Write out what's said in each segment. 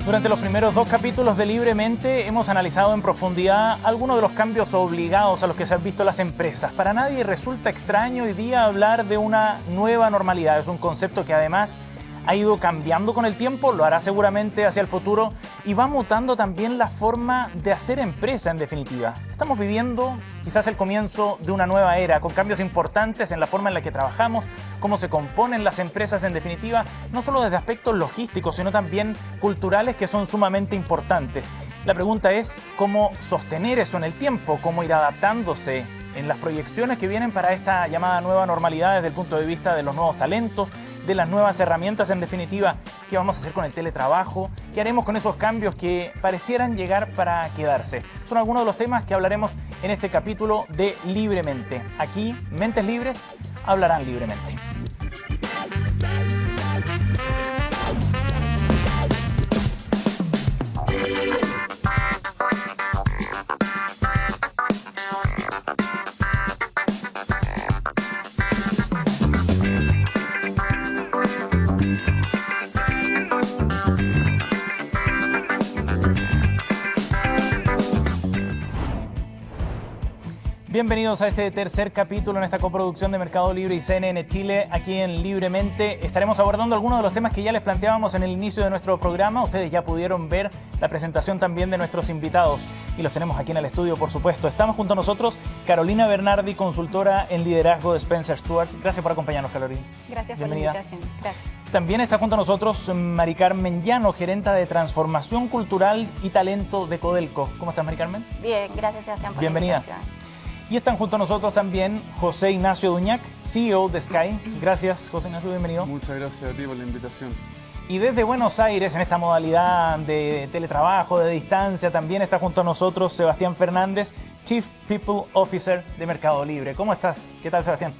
Durante los primeros 2 capítulos de Libremente hemos analizado en profundidad algunos de los cambios obligados a los que se han visto las empresas. Para nadie resulta extraño hoy día hablar de una nueva normalidad. Es un concepto que además ha ido cambiando con el tiempo, lo hará seguramente hacia el futuro y va mutando también la forma de hacer empresa en definitiva. Estamos viviendo quizás el comienzo de una nueva era con cambios importantes en la forma en la que trabajamos, cómo se componen las empresas en definitiva, no solo desde aspectos logísticos, sino también culturales que son sumamente importantes. La pregunta es cómo sostener eso en el tiempo, cómo ir adaptándose en las proyecciones que vienen para esta llamada nueva normalidad desde el punto de vista de los nuevos talentos, de las nuevas herramientas en definitiva, qué vamos a hacer con el teletrabajo, qué haremos con esos cambios que parecieran llegar para quedarse. Son algunos de los temas que hablaremos en este capítulo de Libremente. Aquí, mentes libres hablarán libremente. Bienvenidos a este tercer capítulo en esta coproducción de Mercado Libre y CNN Chile, aquí en Libremente. Estaremos abordando algunos de los temas que ya les planteábamos en el inicio de nuestro programa. Ustedes ya pudieron ver la presentación también de nuestros invitados y los tenemos aquí en el estudio, por supuesto. Estamos junto a nosotros Carolina Bernardi, consultora en liderazgo de Spencer Stuart. Gracias por acompañarnos, Carolina. Gracias Bienvenida. por la invitación. Gracias. También está junto a nosotros Mari Carmen Llano, gerenta de Transformación Cultural y Talento de Codelco. ¿Cómo estás, Mari Carmen? Bien, gracias, Sebastián, por Bienvenida. la invitación. Y están junto a nosotros también José Ignacio Duñac, CEO de Sky. Gracias, José Ignacio, bienvenido. Muchas gracias a ti por la invitación. Y desde Buenos Aires, en esta modalidad de teletrabajo, de distancia, también está junto a nosotros Sebastián Fernández, Chief People Officer de Mercado Libre. ¿Cómo estás? ¿Qué tal, Sebastián?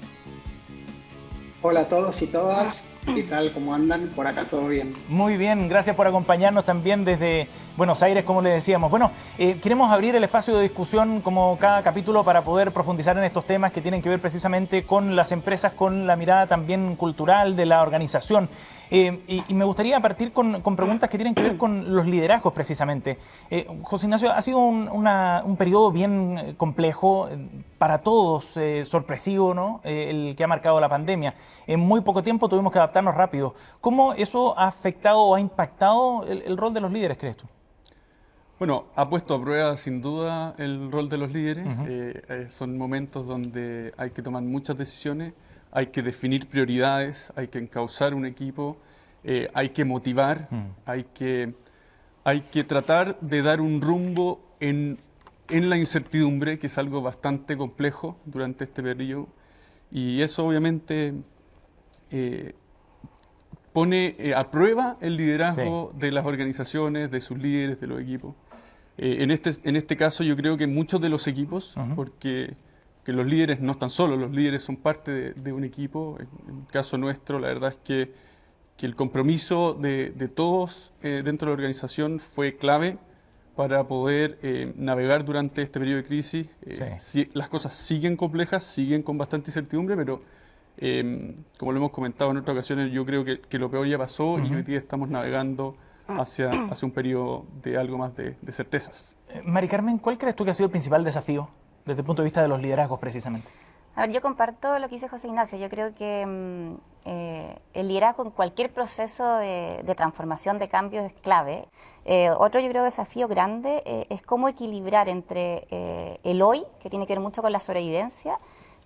Hola a todos y todas. ¿Qué tal? ¿Cómo andan? Por acá todo bien. Muy bien, gracias por acompañarnos también desde Buenos Aires, como le decíamos. Bueno, queremos abrir el espacio de discusión como cada capítulo para poder profundizar en estos temas que tienen que ver precisamente con las empresas, con la mirada también cultural de la organización. Y me gustaría partir con preguntas que tienen que ver con los liderazgos precisamente. José Ignacio, ha sido un periodo bien complejo para todos, sorpresivo, ¿no? El que ha marcado la pandemia. En muy poco tiempo tuvimos que adaptarnos rápido. ¿Cómo eso ha afectado o ha impactado el rol de los líderes, crees tú? Bueno, ha puesto a prueba sin duda el rol de los líderes. Son momentos donde hay que tomar muchas decisiones, hay que definir prioridades, hay que encauzar un equipo, hay que motivar, hay que tratar de dar un rumbo en la incertidumbre, que es algo bastante complejo durante este periodo. Y eso obviamente pone a prueba el liderazgo de las organizaciones, de sus líderes, de los equipos. En este caso yo creo que muchos de los equipos, porque que los líderes no están solos, los líderes son parte de un equipo. En el caso nuestro, la verdad es que el compromiso de todos dentro de la organización fue clave para poder navegar durante este periodo de crisis. Las cosas siguen complejas, siguen con bastante incertidumbre, pero como lo hemos comentado en otras ocasiones, yo creo que lo peor ya pasó y hoy día estamos navegando hacia un periodo de algo más de certezas. Mari Carmen, ¿cuál crees tú que ha sido el principal desafío desde el punto de vista de los liderazgos precisamente? A ver, yo comparto lo que dice José Ignacio. Yo creo que el liderazgo en cualquier proceso de transformación, de cambio, es clave. Otro, yo creo, desafío grande es cómo equilibrar entre el hoy, que tiene que ver mucho con la sobrevivencia,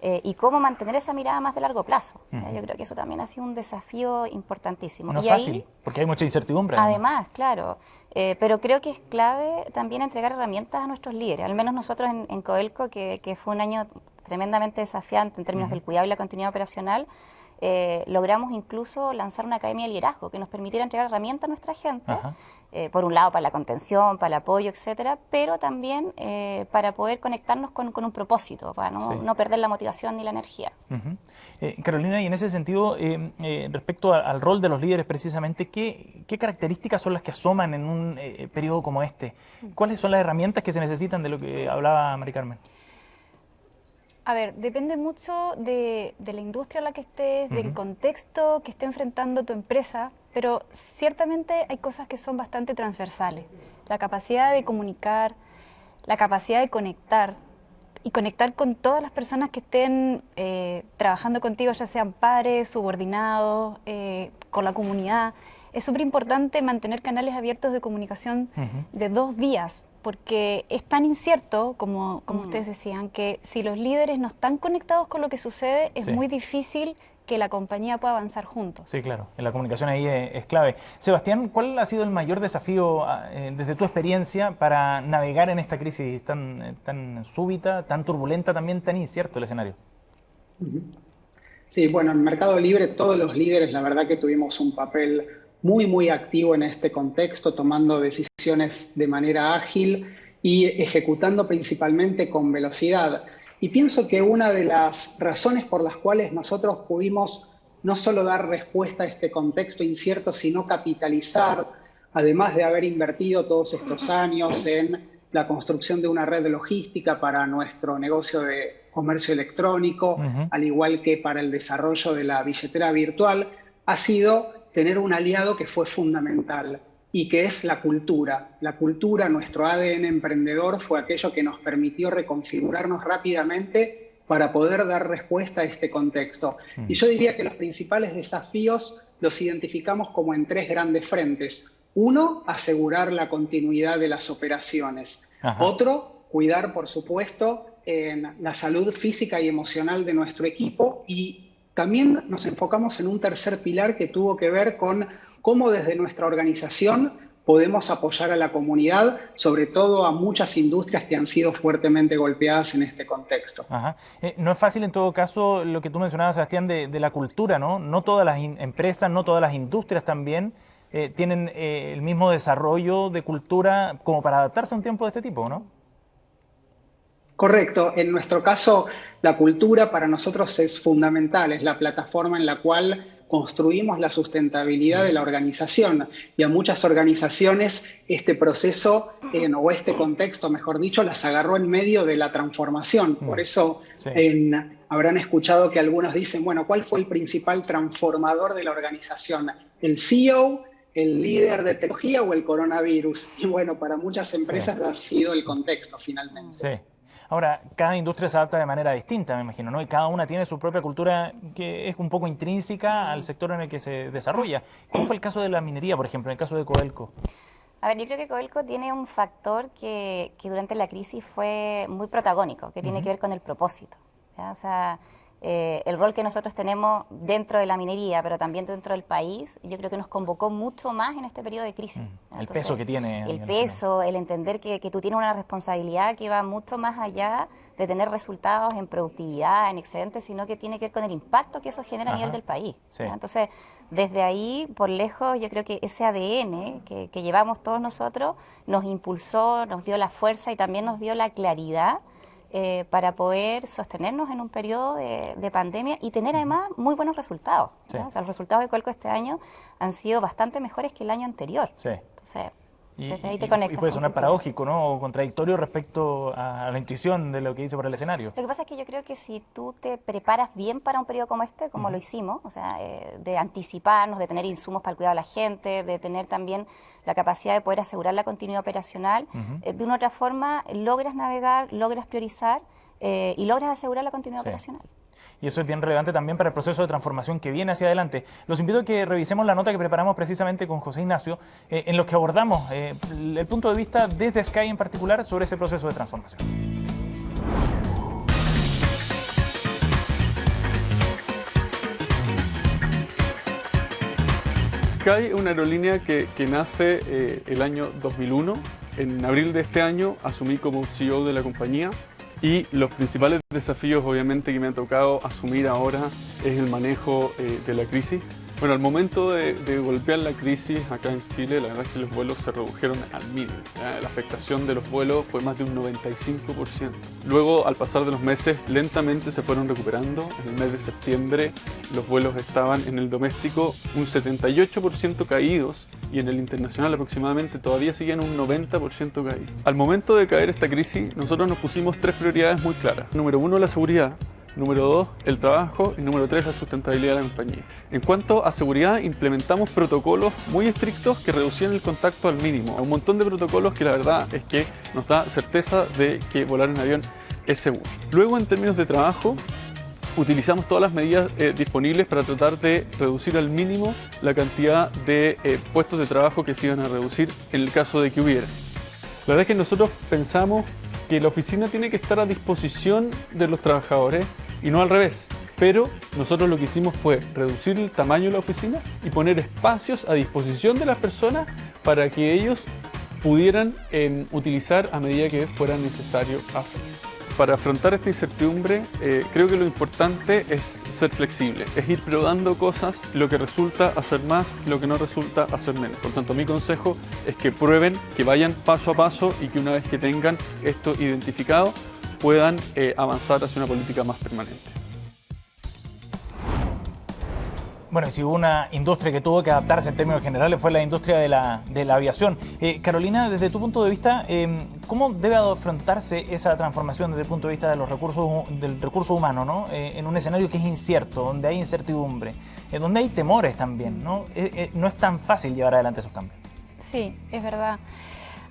y cómo mantener esa mirada más de largo plazo. Yo creo que eso también ha sido un desafío importantísimo. No es y fácil, ahí, porque hay mucha incertidumbre. Además, claro. Pero creo que es clave también entregar herramientas a nuestros líderes. Al menos nosotros en Codelco, que fue un año tremendamente desafiante en términos del cuidado y la continuidad operacional, logramos incluso lanzar una academia de liderazgo que nos permitiera entregar herramientas a nuestra gente, por un lado para la contención, para el apoyo, etcétera, pero también para poder conectarnos con un propósito, para no perder la motivación ni la energía. Carolina, y en ese sentido, respecto al rol de los líderes precisamente, ¿qué características son las que asoman en un periodo como este? ¿Cuáles son las herramientas que se necesitan de lo que hablaba Mari Carmen? A ver, depende mucho de la industria en la que estés, del contexto que esté enfrentando tu empresa, pero ciertamente hay cosas que son bastante transversales. La capacidad de comunicar, la capacidad de conectar y conectar con todas las personas que estén trabajando contigo, ya sean pares, subordinados, con la comunidad. Es súper importante mantener canales abiertos de comunicación de 2 vías, porque es tan incierto, como ustedes decían, que si los líderes no están conectados con lo que sucede, es muy difícil que la compañía pueda avanzar juntos. Sí, claro. En la comunicación ahí es clave. Sebastián, ¿cuál ha sido el mayor desafío desde tu experiencia para navegar en esta crisis tan súbita, tan turbulenta, también tan incierto el escenario? Sí, bueno, en Mercado Libre todos los líderes, la verdad que tuvimos un papel muy activo en este contexto, tomando decisiones de manera ágil y ejecutando principalmente con velocidad. Y pienso que una de las razones por las cuales nosotros pudimos no solo dar respuesta a este contexto incierto, sino capitalizar, además de haber invertido todos estos años en la construcción de una red logística para nuestro negocio de comercio electrónico, al igual que para el desarrollo de la billetera virtual, ha sido tener un aliado que fue fundamental y que es la cultura. La cultura, nuestro ADN emprendedor, fue aquello que nos permitió reconfigurarnos rápidamente para poder dar respuesta a este contexto. Y yo diría que los principales desafíos los identificamos como en 3 grandes frentes. Uno, asegurar la continuidad de las operaciones. Otro, cuidar, por supuesto, en la salud física y emocional de nuestro equipo. Y también nos enfocamos en un tercer pilar que tuvo que ver con cómo desde nuestra organización podemos apoyar a la comunidad, sobre todo a muchas industrias que han sido fuertemente golpeadas en este contexto. No es fácil en todo caso lo que tú mencionabas, Sebastián, de la cultura, ¿no? No todas las empresas, no todas las industrias también tienen el mismo desarrollo de cultura como para adaptarse a un tiempo de este tipo, ¿no? Correcto. En nuestro caso, la cultura para nosotros es fundamental, es la plataforma en la cual construimos la sustentabilidad de la organización. Y a muchas organizaciones este proceso, o este contexto, mejor dicho, las agarró en medio de la transformación. Por eso habrán escuchado que algunos dicen, bueno, ¿cuál fue el principal transformador de la organización? ¿El CEO, el líder de tecnología o el coronavirus? Y bueno, para muchas empresas ha sido el contexto finalmente. Sí. Ahora, cada industria se adapta de manera distinta, me imagino, ¿no? Y cada una tiene su propia cultura que es un poco intrínseca al sector en el que se desarrolla. ¿Cómo fue el caso de la minería, por ejemplo, en el caso de Codelco? A ver, yo creo que Codelco tiene un factor que durante la crisis fue muy protagónico, que tiene que ver con el propósito, ¿ya? O sea, el rol que nosotros tenemos dentro de la minería, pero también dentro del país, yo creo que nos convocó mucho más en este periodo de crisis. El peso que tiene. El peso, el entender que tú tienes una responsabilidad que va mucho más allá de tener resultados en productividad, en excedentes, sino que tiene que ver con el impacto que eso genera a nivel del país. Sí. Entonces, desde ahí, por lejos, yo creo que ese ADN que llevamos todos nosotros nos impulsó, nos dio la fuerza y también nos dio la claridad para poder sostenernos en un periodo de pandemia y tener además muy buenos resultados. Sí. O sea, los resultados de Codelco este año han sido bastante mejores que el año anterior. Sí. Entonces, desde ahí y te conectas. Y puede sonar paradójico, ¿no? O contradictorio respecto a la intuición de lo que dice por el escenario. Lo que pasa es que yo creo que si tú te preparas bien para un periodo como este, como lo hicimos, o sea, de anticiparnos, de tener insumos para el cuidado de la gente, de tener también la capacidad de poder asegurar la continuidad operacional, de una u otra forma logras navegar, logras priorizar y logras asegurar la continuidad operacional. Y eso es bien relevante también para el proceso de transformación que viene hacia adelante. Los invito a que revisemos la nota que preparamos precisamente con José Ignacio, en los que abordamos el punto de vista desde Sky en particular sobre ese proceso de transformación. Sky es una aerolínea que nace el año 2001. En abril de este año asumí como CEO de la compañía. Y los principales desafíos, obviamente, que me ha tocado asumir ahora es el manejo de la crisis. Bueno, al momento de golpear la crisis acá en Chile, la verdad es que los vuelos se redujeron al mínimo. La afectación de los vuelos fue más de un 95%. Luego, al pasar de los meses, lentamente se fueron recuperando. En el mes de septiembre, los vuelos estaban en el doméstico un 78% caídos y en el internacional aproximadamente todavía siguen un 90% caídos. Al momento de caer esta crisis, nosotros nos pusimos 3 prioridades muy claras. Número 1, la seguridad. Número 2, el trabajo. Y número 3, la sustentabilidad de la compañía. En cuanto a seguridad, implementamos protocolos muy estrictos que reducían el contacto al mínimo. Un montón de protocolos que la verdad es que nos da certeza de que volar en avión es seguro. Luego, en términos de trabajo, utilizamos todas las medidas disponibles para tratar de reducir al mínimo la cantidad de puestos de trabajo que se iban a reducir en el caso de que hubiera. La verdad es que nosotros pensamos que la oficina tiene que estar a disposición de los trabajadores y no al revés. Pero nosotros lo que hicimos fue reducir el tamaño de la oficina y poner espacios a disposición de las personas para que ellos pudieran utilizar a medida que fuera necesario hacerlo. Para afrontar esta incertidumbre, creo que lo importante es ser flexible, es ir probando cosas, lo que resulta hacer más, lo que no resulta hacer menos. Por tanto, mi consejo es que prueben, que vayan paso a paso y que una vez que tengan esto identificado, puedan avanzar hacia una política más permanente. Bueno, y si hubo una industria que tuvo que adaptarse en términos generales fue la industria de la aviación. Carolina, desde tu punto de vista, ¿cómo debe afrontarse esa transformación desde el punto de vista de del recurso humano, ¿no? En un escenario que es incierto, donde hay incertidumbre, donde hay temores también, ¿no? No es tan fácil llevar adelante esos cambios. Sí, es verdad.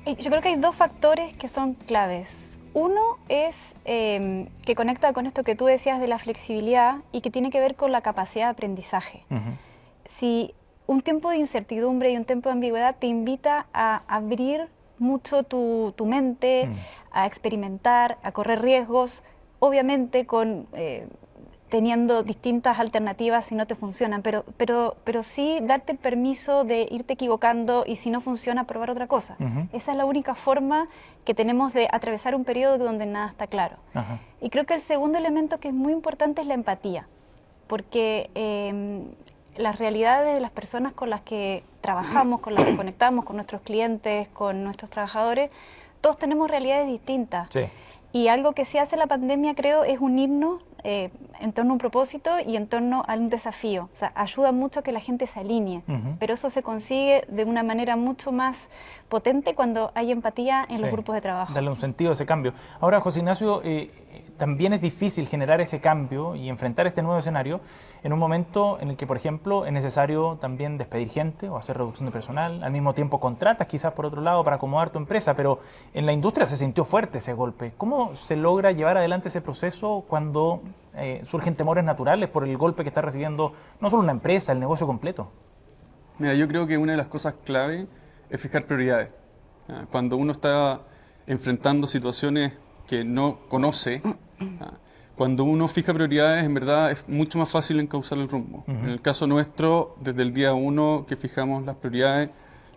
Yo creo que hay 2 factores que son claves. Uno es que conecta con esto que tú decías de la flexibilidad y que tiene que ver con la capacidad de aprendizaje. Si un tiempo de incertidumbre y un tiempo de ambigüedad te invita a abrir mucho tu mente, a experimentar, a correr riesgos, obviamente teniendo distintas alternativas si no te funcionan, pero sí darte el permiso de irte equivocando y si no funciona, probar otra cosa. Esa es la única forma que tenemos de atravesar un periodo donde nada está claro. Y creo que el segundo elemento que es muy importante es la empatía, porque las realidades de las personas con las que trabajamos, con las que conectamos, con nuestros clientes, con nuestros trabajadores, todos tenemos realidades distintas. Sí. Y algo que sí hace la pandemia, creo, es unirnos en torno a un propósito y en torno a un desafío. O sea, ayuda mucho a que la gente se alinee, pero eso se consigue de una manera mucho más potente cuando hay empatía en los grupos de trabajo. Darle un sentido a ese cambio. Ahora, José Ignacio, también es difícil generar ese cambio y enfrentar este nuevo escenario en un momento en el que, por ejemplo, es necesario también despedir gente o hacer reducción de personal. Al mismo tiempo contratas quizás por otro lado para acomodar tu empresa, pero en la industria se sintió fuerte ese golpe. ¿Cómo se logra llevar adelante ese proceso cuando surgen temores naturales por el golpe que está recibiendo no solo una empresa, el negocio completo? Mira, yo creo que una de las cosas clave es fijar prioridades. Cuando uno está enfrentando situaciones que no conoce, cuando uno fija prioridades, en verdad es mucho más fácil encauzar el rumbo. En el caso nuestro, desde el día 1 que fijamos las prioridades,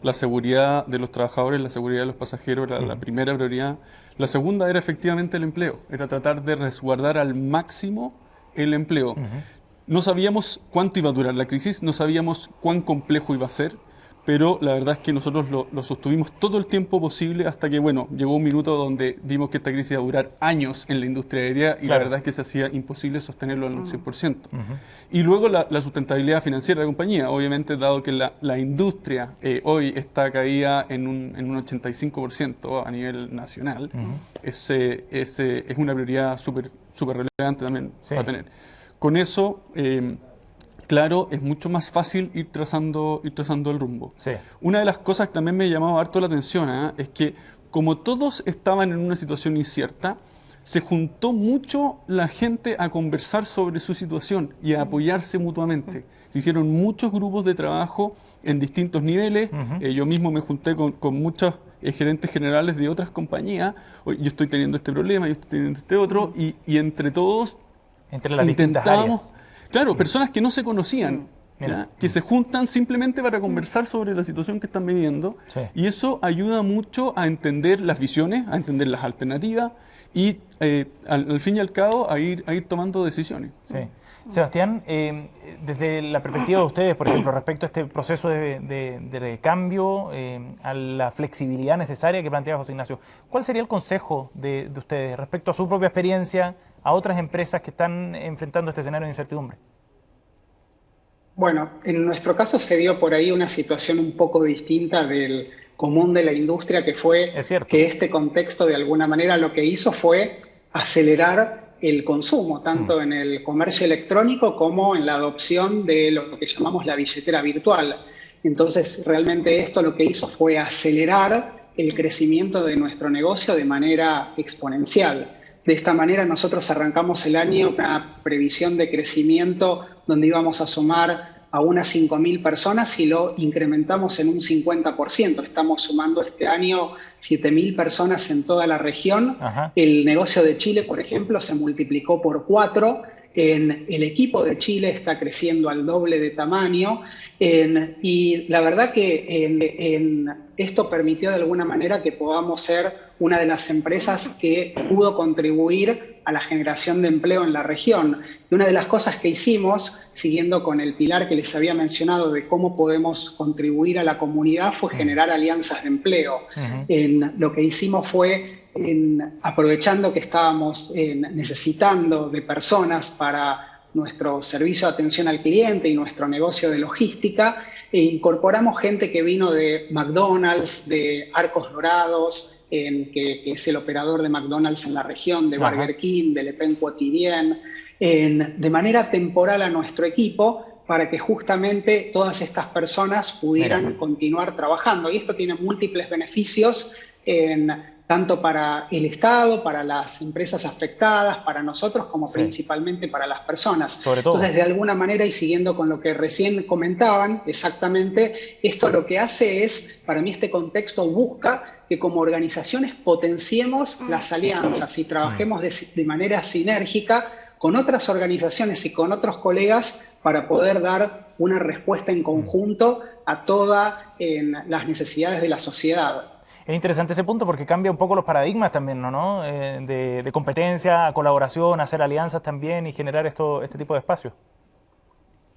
la seguridad de los trabajadores, la seguridad de los pasajeros era la primera prioridad. La segunda era efectivamente el empleo, era tratar de resguardar al máximo el empleo. No sabíamos cuánto iba a durar la crisis, no sabíamos cuán complejo iba a ser, pero la verdad es que nosotros lo sostuvimos todo el tiempo posible hasta que, bueno, llegó un minuto donde vimos que esta crisis iba a durar años en la industria aérea y la verdad es que se hacía imposible sostenerlo al 100%. Y luego la sustentabilidad financiera de la compañía, obviamente dado que la industria hoy está caída en un 85% a nivel nacional, es una prioridad súper relevante también para tener. Con eso... claro, es mucho más fácil ir trazando el rumbo. Sí. Una de las cosas que también me llamaba harto la atención es que como todos estaban en una situación incierta, se juntó mucho la gente a conversar sobre su situación y a apoyarse mutuamente. Se hicieron muchos grupos de trabajo en distintos niveles. Yo mismo me junté con muchos gerentes generales de otras compañías. Oye, yo estoy teniendo este problema, yo estoy teniendo este otro, y entre todos entre las distintas áreas. Claro, personas que no se conocían, que se juntan simplemente para conversar sobre la situación que están viviendo, y eso ayuda mucho a entender las visiones, a entender las alternativas y al fin y al cabo a ir tomando decisiones. Sí. Sebastián, desde la perspectiva de ustedes, por ejemplo, respecto a este proceso de cambio, a la flexibilidad necesaria que plantea José Ignacio, ¿cuál sería el consejo de ustedes respecto a su propia experiencia, a otras empresas que están enfrentando este escenario de incertidumbre? Bueno, en nuestro caso se dio por ahí una situación un poco distinta del común de la industria, que fue que este contexto de alguna manera lo que hizo fue acelerar el consumo, tanto en el comercio electrónico como en la adopción de lo que llamamos la billetera virtual. Entonces, realmente esto lo que hizo fue acelerar el crecimiento de nuestro negocio de manera exponencial. De esta manera nosotros arrancamos el año con una previsión de crecimiento donde íbamos a sumar a unas 5.000 personas y lo incrementamos en un 50%. Estamos sumando este año 7.000 personas en toda la región. Ajá. El negocio de Chile, por ejemplo, se multiplicó por 4. El equipo de Chile está creciendo al doble de tamaño. Y la verdad que esto permitió de alguna manera que podamos ser una de las empresas que pudo contribuir a la generación de empleo en la región. Y una de las cosas que hicimos, siguiendo con el pilar que les había mencionado de cómo podemos contribuir a la comunidad, fue generar alianzas de empleo. Lo que hicimos fue, aprovechando que estábamos necesitando de personas para nuestro servicio de atención al cliente y nuestro negocio de logística, incorporamos gente que vino de McDonald's, de Arcos Dorados, que es el operador de McDonald's en la región, de Burger King, de Le Pain Quotidien, de manera temporal a nuestro equipo para que justamente todas estas personas pudieran continuar trabajando. Y esto tiene múltiples beneficios, tanto para el Estado, para las empresas afectadas, para nosotros, como principalmente para las personas. Entonces, de alguna manera, y siguiendo con lo que recién comentaban, exactamente, esto lo que hace es, para mí este contexto busca que como organizaciones potenciemos las alianzas y trabajemos de manera sinérgica con otras organizaciones y con otros colegas para poder dar una respuesta en conjunto a todas las necesidades de la sociedad. Es interesante ese punto porque cambia un poco los paradigmas también, ¿no? De competencia, colaboración, hacer alianzas también y generar este tipo de espacios.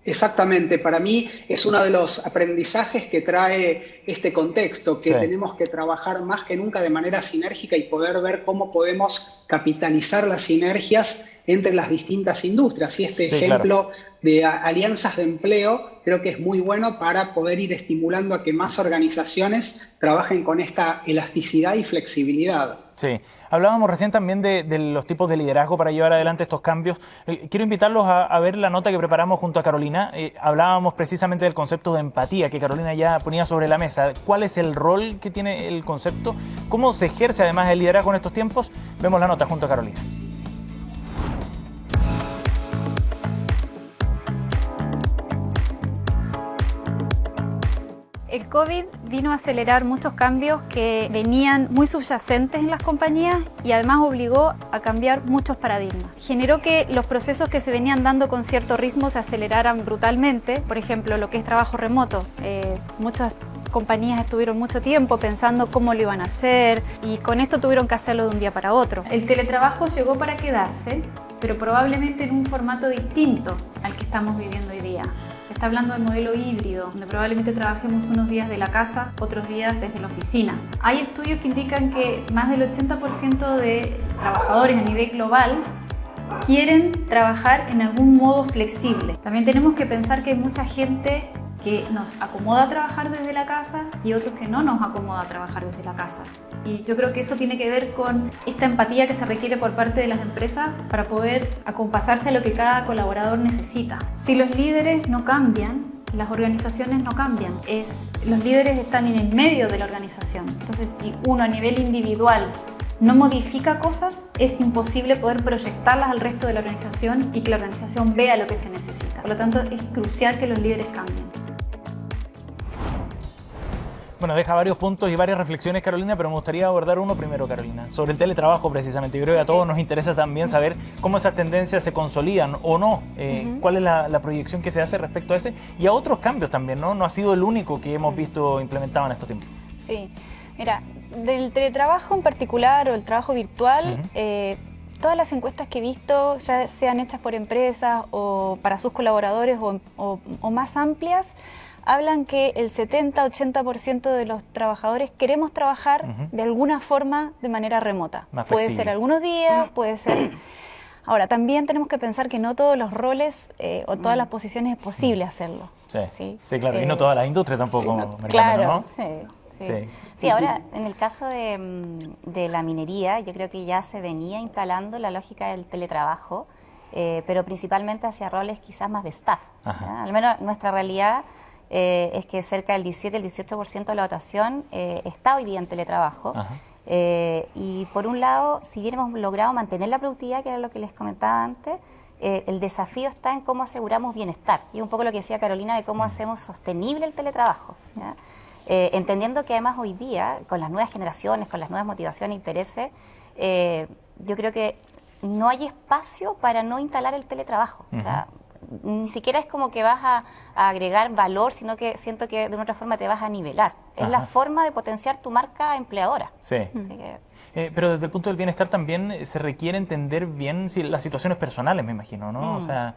Exactamente, para mí es uno de los aprendizajes que trae este contexto, que tenemos que trabajar más que nunca de manera sinérgica y poder ver cómo podemos capitalizar las sinergias entre las distintas industrias. Y este ejemplo de alianzas de empleo creo que es muy bueno para poder ir estimulando a que más organizaciones trabajen con esta elasticidad y flexibilidad. Sí, hablábamos recién también de los tipos de liderazgo para llevar adelante estos cambios. Quiero invitarlos a ver la nota que preparamos junto a Carolina. Hablábamos precisamente del concepto de empatía que Carolina ya ponía sobre la mesa. ¿Cuál es el rol que tiene el concepto? ¿Cómo se ejerce además el liderazgo en estos tiempos? Vemos la nota junto a Carolina. El COVID vino a acelerar muchos cambios que venían muy subyacentes en las compañías y además obligó a cambiar muchos paradigmas. Generó que los procesos que se venían dando con cierto ritmo se aceleraran brutalmente. Por ejemplo, lo que es trabajo remoto. Muchas compañías estuvieron mucho tiempo pensando cómo lo iban a hacer y con esto tuvieron que hacerlo de un día para otro. El teletrabajo llegó para quedarse, pero probablemente en un formato distinto al que estamos viviendo hoy día. Se está hablando del modelo híbrido, donde probablemente trabajemos unos días de la casa, otros días desde la oficina. Hay estudios que indican que más del 80% de trabajadores a nivel global quieren trabajar en algún modo flexible. También tenemos que pensar que hay mucha gente que nos acomoda trabajar desde la casa y otros que no nos acomoda trabajar desde la casa. Y yo creo que eso tiene que ver con esta empatía que se requiere por parte de las empresas para poder acompasarse a lo que cada colaborador necesita. Si los líderes no cambian, las organizaciones no cambian. Los líderes están en el medio de la organización. Entonces, si uno a nivel individual no modifica cosas, es imposible poder proyectarlas al resto de la organización y que la organización vea lo que se necesita. Por lo tanto, es crucial que los líderes cambien. Bueno, deja varios puntos y varias reflexiones, Carolina, pero me gustaría abordar uno primero, Carolina, sobre el teletrabajo precisamente. Yo creo que a todos nos interesa también saber cómo esas tendencias se consolidan o no, cuál es la proyección que se hace respecto a ese y a otros cambios también, ¿no? No ha sido el único que hemos visto implementado en estos tiempos. Sí, mira, del teletrabajo en particular o el trabajo virtual, todas las encuestas que he visto, ya sean hechas por empresas o para sus colaboradores o más amplias, hablan que el 70-80% de los trabajadores queremos trabajar de alguna forma de manera remota. Puede ser algunos días, puede ser... Ahora, también tenemos que pensar que no todos los roles o todas las posiciones es posible hacerlo. Sí, claro, y no todas las industrias tampoco, claro, ¿no? Sí, ahora en el caso de la minería, yo creo que ya se venía instalando la lógica del teletrabajo, pero principalmente hacia roles quizás más de staff. Al menos nuestra realidad es que cerca del 17, el 18% de la votación está hoy día en teletrabajo. Y por un lado, si bien hemos logrado mantener la productividad, que era lo que les comentaba antes, el desafío está en cómo aseguramos bienestar. Y un poco lo que decía Carolina de cómo hacemos sostenible el teletrabajo, ¿ya? Entendiendo que además hoy día, con las nuevas generaciones, con las nuevas motivaciones e intereses, yo creo que no hay espacio para no instalar el teletrabajo. O sea, ni siquiera es como que vas a agregar valor, sino que siento que de una otra forma te vas a nivelar. Es la forma de potenciar tu marca empleadora. Sí. Pero desde el punto del bienestar también se requiere entender bien las situaciones personales, me imagino, ¿no? O sea,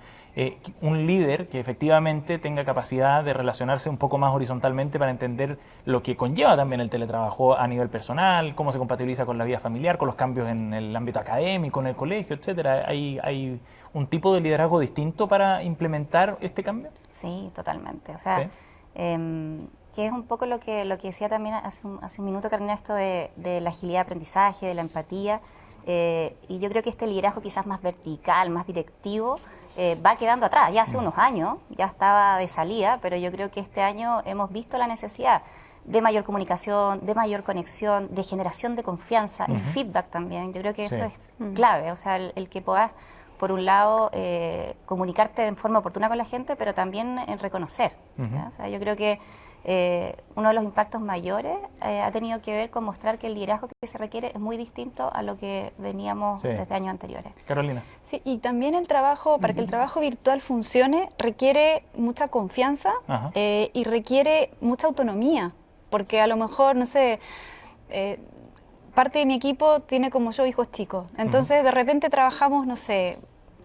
un líder que efectivamente tenga capacidad de relacionarse un poco más horizontalmente para entender lo que conlleva también el teletrabajo a nivel personal, cómo se compatibiliza con la vida familiar, con los cambios en el ámbito académico, en el colegio, etcétera. ¿Hay un tipo de liderazgo distinto para implementar este cambio? Sí, totalmente. O sea, que es un poco lo que decía también hace un minuto, Carolina, esto de la agilidad de aprendizaje, de la empatía, y yo creo que este liderazgo quizás más vertical, más directivo, va quedando atrás. Ya hace unos años, ya estaba de salida, pero yo creo que este año hemos visto la necesidad de mayor comunicación, de mayor conexión, de generación de confianza, el feedback también. Yo creo que eso es clave, o sea, el que puedas, por un lado, comunicarte de forma oportuna con la gente, pero también en reconocer. O sea, yo creo que uno de los impactos mayores ha tenido que ver con mostrar que el liderazgo que se requiere es muy distinto a lo que veníamos desde años anteriores. Carolina. Sí, y también el trabajo, para que el trabajo virtual funcione, requiere mucha confianza y requiere mucha autonomía, porque a lo mejor, no sé, parte de mi equipo tiene como yo hijos chicos, entonces de repente trabajamos, no sé,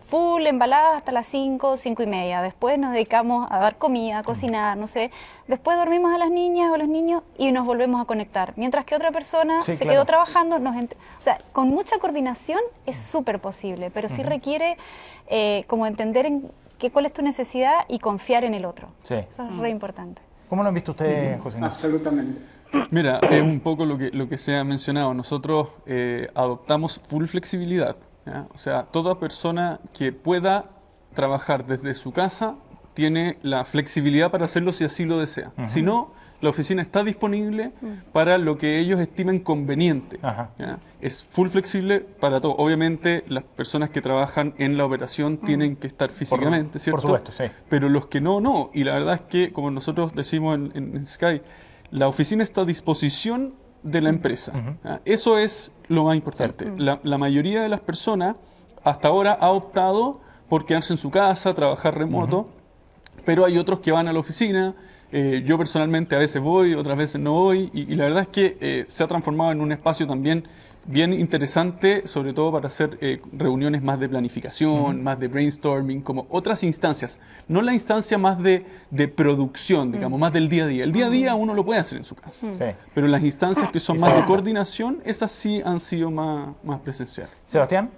full, embaladas hasta las 5, 5 y media. Después nos dedicamos a dar comida, a cocinar, no sé. Después dormimos a las niñas o a los niños y nos volvemos a conectar. Mientras que otra persona se quedó trabajando. O sea, con mucha coordinación es súper posible, pero sí requiere como entender cuál es tu necesidad y confiar en el otro. Eso es re importante. ¿Cómo lo han visto ustedes, José Ignacio? Absolutamente. Mira, es un poco lo que se ha mencionado. Nosotros adoptamos full flexibilidad. ¿Ya? O sea, toda persona que pueda trabajar desde su casa tiene la flexibilidad para hacerlo si así lo desea. Si no, la oficina está disponible para lo que ellos estimen conveniente. ¿Ya? Es full flexible para todo. Obviamente, las personas que trabajan en la operación tienen que estar físicamente, ¿cierto? Por supuesto, sí. Pero los que no. Y la verdad es que, como nosotros decimos en Sky, la oficina está a disposición de la empresa. Eso es lo más importante. La mayoría de las personas hasta ahora ha optado por quedarse en su casa, trabajar remoto, pero hay otros que van a la oficina. Yo personalmente a veces voy, otras veces no voy, y la verdad es que se ha transformado en un espacio también bien interesante, sobre todo para hacer reuniones más de planificación, más de brainstorming, como otras instancias. No la instancia más de producción, digamos, más del día a día. El día a día uno lo puede hacer en su casa, pero las instancias que son más de coordinación, esas sí han sido más presenciales. Sebastián.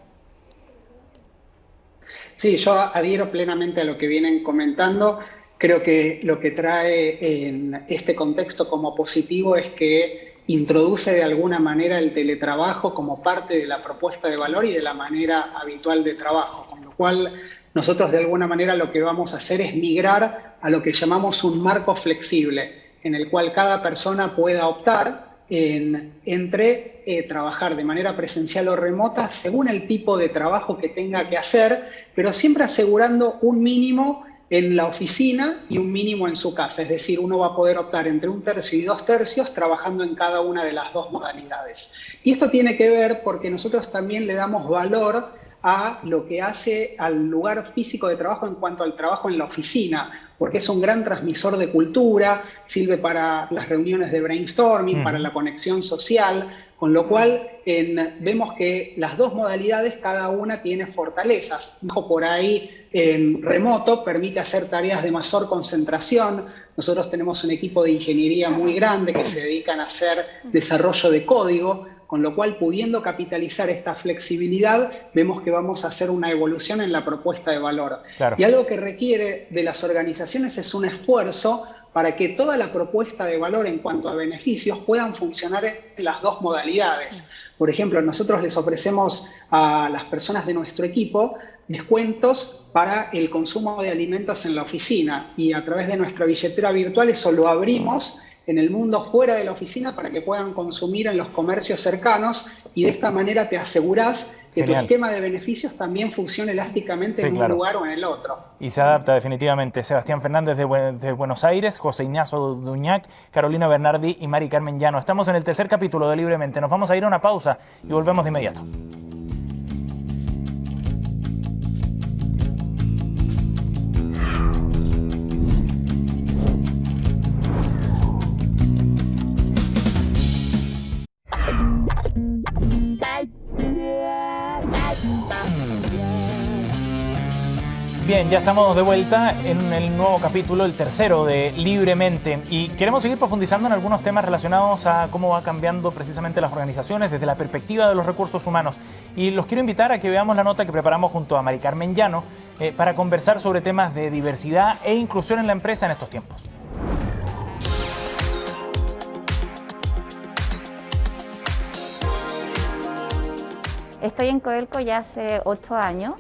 Sí, yo adhiero plenamente a lo que vienen comentando. Creo que lo que trae en este contexto como positivo es que introduce de alguna manera el teletrabajo como parte de la propuesta de valor y de la manera habitual de trabajo, con lo cual nosotros de alguna manera lo que vamos a hacer es migrar a lo que llamamos un marco flexible, en el cual cada persona pueda optar entre trabajar de manera presencial o remota según el tipo de trabajo que tenga que hacer, pero siempre asegurando un mínimo en la oficina y un mínimo en su casa. Es decir, uno va a poder optar entre 1/3 y 2/3 trabajando en cada una de las dos modalidades. Y esto tiene que ver porque nosotros también le damos valor a lo que hace al lugar físico de trabajo en cuanto al trabajo en la oficina, porque es un gran transmisor de cultura, sirve para las reuniones de brainstorming, para la conexión social, Con lo cual vemos que las dos modalidades, cada una tiene fortalezas. Por ahí en remoto permite hacer tareas de mayor concentración. Nosotros tenemos un equipo de ingeniería muy grande que se dedican a hacer desarrollo de código, con lo cual, pudiendo capitalizar esta flexibilidad, vemos que vamos a hacer una evolución en la propuesta de valor. Claro. Y algo que requiere de las organizaciones es un esfuerzo para que toda la propuesta de valor en cuanto a beneficios puedan funcionar en las dos modalidades. Por ejemplo, nosotros les ofrecemos a las personas de nuestro equipo descuentos para el consumo de alimentos en la oficina, y a través de nuestra billetera virtual eso lo abrimos en el mundo fuera de la oficina para que puedan consumir en los comercios cercanos, y de esta manera te asegurás que tu esquema de beneficios también funcione elásticamente en un lugar o en el otro. Y se adapta definitivamente. Sebastián Fernández de Buenos Aires, José Ignacio Duñac, Carolina Bernardi y Mari Carmen Llano. Estamos en el tercer capítulo de Libremente. Nos vamos a ir a una pausa y volvemos de inmediato. Bien, ya estamos de vuelta en el nuevo capítulo, el tercero de Libremente, y queremos seguir profundizando en algunos temas relacionados a cómo va cambiando precisamente las organizaciones desde la perspectiva de los recursos humanos. Y los quiero invitar a que veamos la nota que preparamos junto a Mari Carmen Llano para conversar sobre temas de diversidad e inclusión en la empresa en estos tiempos. Estoy en Codelco ya hace 8 años,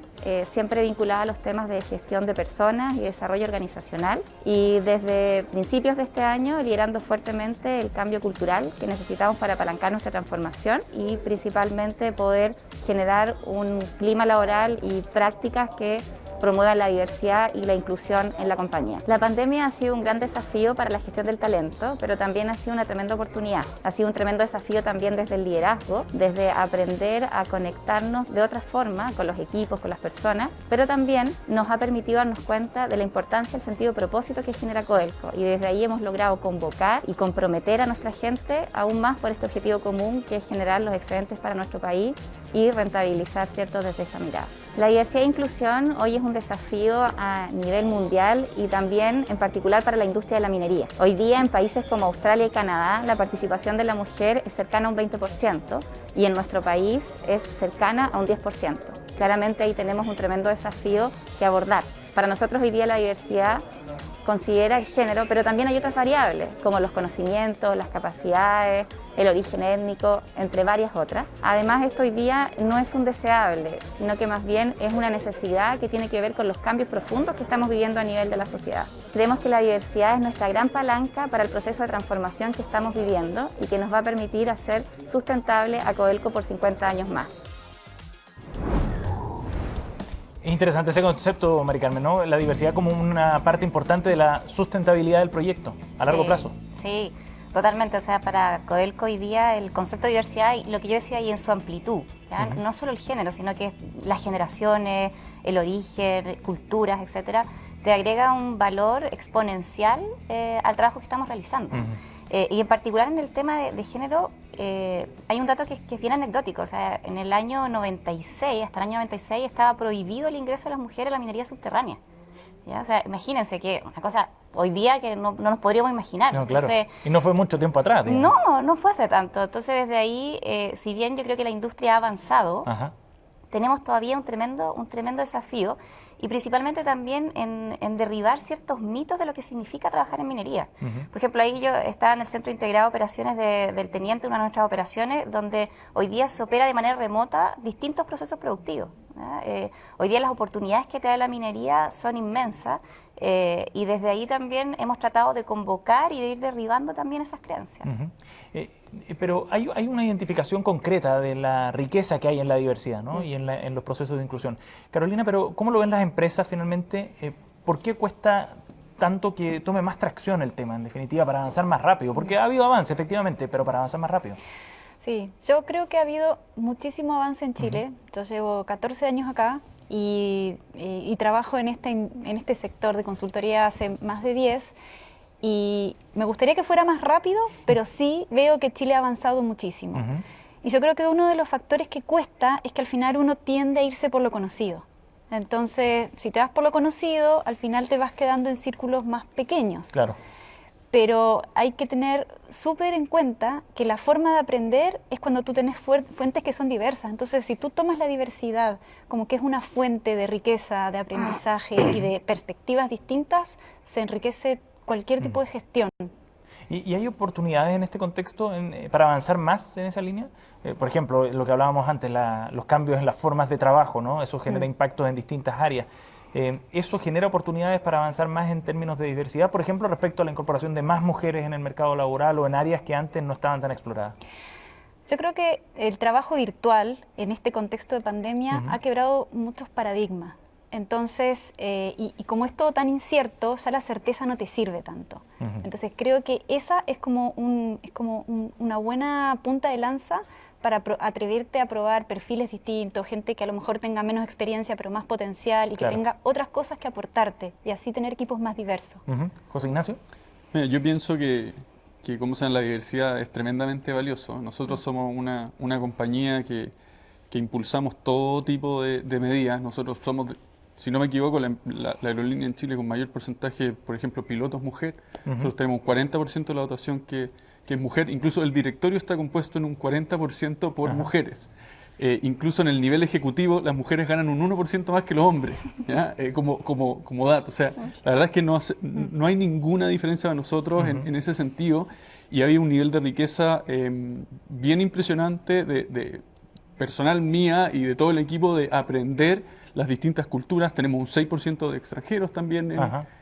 siempre vinculada a los temas de gestión de personas y desarrollo organizacional, y desde principios de este año liderando fuertemente el cambio cultural que necesitamos para apalancar nuestra transformación y principalmente poder generar un clima laboral y prácticas que promuevan la diversidad y la inclusión en la compañía. La pandemia ha sido un gran desafío para la gestión del talento, pero también ha sido una tremenda oportunidad. Ha sido un tremendo desafío también desde el liderazgo, desde aprender a conectarnos de otra forma con los equipos, con las personas, pero también nos ha permitido darnos cuenta de la importancia del sentido de propósito que genera Codelco, y desde ahí hemos logrado convocar y comprometer a nuestra gente aún más por este objetivo común, que es generar los excedentes para nuestro país y rentabilizar, ¿cierto?, desde esa mirada. La diversidad e inclusión hoy es un desafío a nivel mundial y también en particular para la industria de la minería. Hoy día en países como Australia y Canadá la participación de la mujer es cercana a un 20% y en nuestro país es cercana a un 10%. Claramente ahí tenemos un tremendo desafío que abordar. Para nosotros hoy día la diversidad considera el género, pero también hay otras variables, como los conocimientos, las capacidades, el origen étnico, entre varias otras. Además, esto hoy día no es un deseable, sino que más bien es una necesidad que tiene que ver con los cambios profundos que estamos viviendo a nivel de la sociedad. Creemos que la diversidad es nuestra gran palanca para el proceso de transformación que estamos viviendo y que nos va a permitir hacer sustentable a Codelco por 50 años más. Es interesante ese concepto, Mari Carmen, ¿no? La diversidad como una parte importante de la sustentabilidad del proyecto a largo plazo. Sí, totalmente. O sea, para Codelco hoy día el concepto de diversidad, y lo que yo decía ahí en su amplitud, ¿ya? No solo el género, sino que las generaciones, el origen, culturas, etcétera, te agrega un valor exponencial al trabajo que estamos realizando. Y en particular en el tema de género, hay un dato que es bien anecdótico. O sea, en el año 96, hasta el año 96, estaba prohibido el ingreso de las mujeres a la minería subterránea. ¿Ya? O sea, imagínense que una cosa hoy día que no nos podríamos imaginar. No, claro. Entonces, y no fue mucho tiempo atrás, digamos. No fue hace tanto. Entonces, desde ahí, si bien yo creo que la industria ha avanzado, tenemos todavía un tremendo desafío, y principalmente también en derribar ciertos mitos de lo que significa trabajar en minería. Por ejemplo, ahí yo estaba en el Centro Integrado de Operaciones del Teniente, una de nuestras operaciones, donde hoy día se opera de manera remota distintos procesos productivos. Hoy día las oportunidades que te da la minería son inmensas, y desde ahí también hemos tratado de convocar y de ir derribando también esas creencias. Pero hay una identificación concreta de la riqueza que hay en la diversidad, ¿no? Y en los procesos de inclusión. Carolina, pero ¿cómo lo ven las empresas finalmente? ¿Por qué cuesta tanto que tome más tracción el tema, en definitiva, para avanzar más rápido? Porque ha habido avance, efectivamente, pero para avanzar más rápido. Sí, yo creo que ha habido muchísimo avance en Chile. Yo llevo 14 años acá y trabajo en este sector de consultoría hace más de 10. Y me gustaría que fuera más rápido, pero sí veo que Chile ha avanzado muchísimo. Y yo creo que uno de los factores que cuesta es que al final uno tiende a irse por lo conocido. Entonces, si te vas por lo conocido, al final te vas quedando en círculos más pequeños. Claro. Pero hay que tener súper en cuenta que la forma de aprender es cuando tú tienes fuentes que son diversas. Entonces, si tú tomas la diversidad como que es una fuente de riqueza, de aprendizaje y de perspectivas distintas, se enriquece cualquier tipo de gestión. ¿Y hay oportunidades en este contexto para avanzar más en esa línea? Por ejemplo, lo que hablábamos antes, los cambios en las formas de trabajo, ¿no? Eso genera impactos en distintas áreas. ¿Eso genera oportunidades para avanzar más en términos de diversidad? Por ejemplo, respecto a la incorporación de más mujeres en el mercado laboral o en áreas que antes no estaban tan exploradas. Yo creo que el trabajo virtual en este contexto de pandemia ha quebrado muchos paradigmas. Entonces, y como es todo tan incierto, ya la certeza no te sirve tanto. Entonces, creo que esa es como una buena punta de lanza para atreverte a probar perfiles distintos, gente que a lo mejor tenga menos experiencia pero más potencial y que tenga otras cosas que aportarte y así tener equipos más diversos. José Ignacio. Mira, yo pienso que como saben, la diversidad es tremendamente valioso. Nosotros somos una compañía que impulsamos todo tipo de medidas. Nosotros somos, si no me equivoco, la aerolínea en Chile con mayor porcentaje, por ejemplo, pilotos mujer. Nosotros tenemos un 40% de la dotación que es mujer. Incluso el directorio está compuesto en un 40% por mujeres. Incluso en el nivel ejecutivo, las mujeres ganan un 1% más que los hombres, ¿ya? Como dato. O sea, la verdad es que no hay ninguna diferencia para nosotros en ese sentido. Y hay un nivel de riqueza bien impresionante de personal mía y de todo el equipo de aprender las distintas culturas. Tenemos un 6% de extranjeros también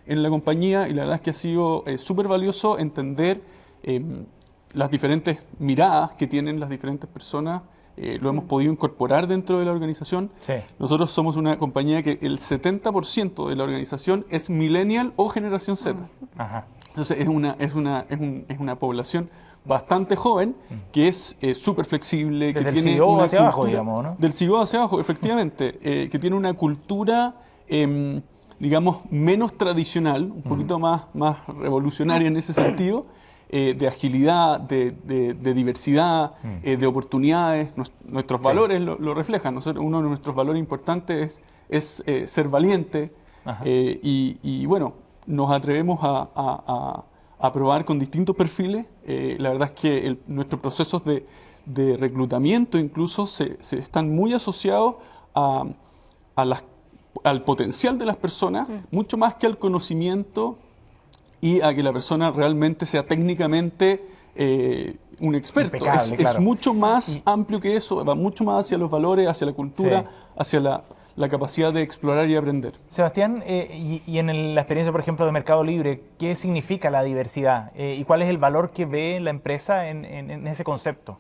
en la compañía y la verdad es que ha sido súper valioso entender las diferentes miradas que tienen las diferentes personas. Lo hemos podido incorporar dentro de la organización. Sí. Nosotros somos una compañía que el 70% de la organización es millennial o generación Z. Entonces es una población bastante joven que es súper flexible, desde que el tiene CEO una hacia cultura, abajo, digamos, ¿no? Del CEO hacia abajo, efectivamente, que tiene una cultura digamos menos tradicional, un poquito más revolucionaria en ese sentido. De agilidad, de diversidad, de oportunidades. Nuestros valores lo reflejan. Uno de nuestros valores importantes es ser valiente y bueno, nos atrevemos a probar con distintos perfiles. La verdad es que nuestros procesos de reclutamiento incluso se están muy asociados al potencial de las personas, mucho más que al conocimiento y a que la persona realmente sea técnicamente un experto. Impecable, claro. Es mucho más amplio que eso, va mucho más hacia los valores, hacia la cultura, hacia la capacidad de explorar y aprender. Sebastián, y en la experiencia, por ejemplo, de Mercado Libre, ¿qué significa la diversidad? ¿Y cuál es el valor que ve la empresa en ese concepto?